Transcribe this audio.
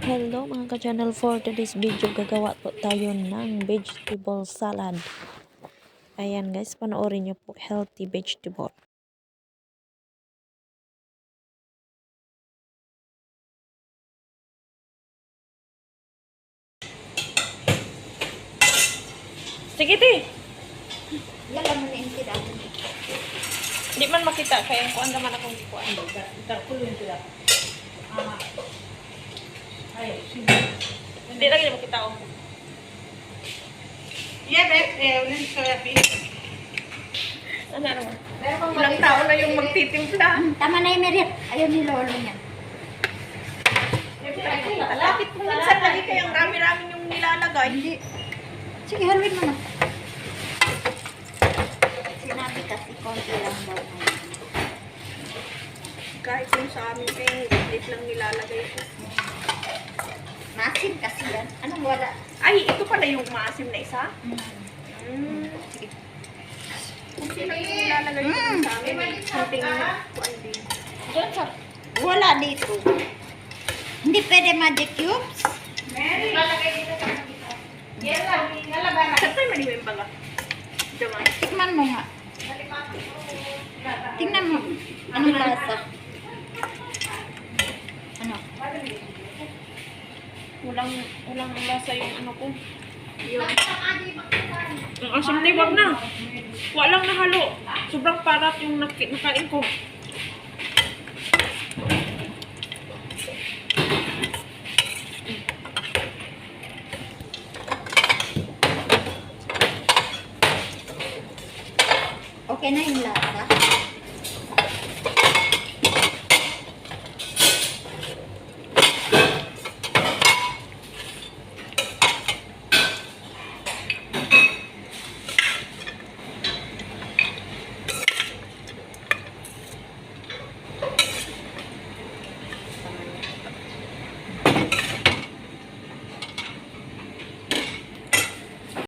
Hello mga ka-channel, for today's video gagawa po tayo ng vegetable salad. Ayan guys, panoorin nyo po, healthy vegetable. Sige di! Lala mo na yung tira. Di man makita, kaya kuan naman akong kuan. Tarkulun sila. Ay, sige. Hindi lagi na makita ako. Yeah, ulit sa lapis. Ano naman? Ilang tao na yung magtitimpla. Tama na yung merit. Ayaw ni Lolo niya. Lapit mo minsan lagi kayang rami-rami yung nilalagay. Hindi. Sige, haluin mo na. Sinabi kasi konti lang daw. Kahit yung sa amin kayang lit lang nilalagay ko. Masin kasi yan. Anong wala? Ay, ito pala yung maasim na isa? Sige. Kasi lang yung nilalagay ko sa amin. Something kuan din. Doon sa... Wala dito. Hindi pwede magic cubes. Mary! Lalagay dito sa dito. Yan lang, nalagay na. Saan tayo maliwin baga? Diyan. Tikman mo nga. Tingnan mo. Anong lasa? Ano? Walang lasa yung ano ko. Yung ang asim na wag na. Walang nahalo. Sobrang parat yung nakain ko.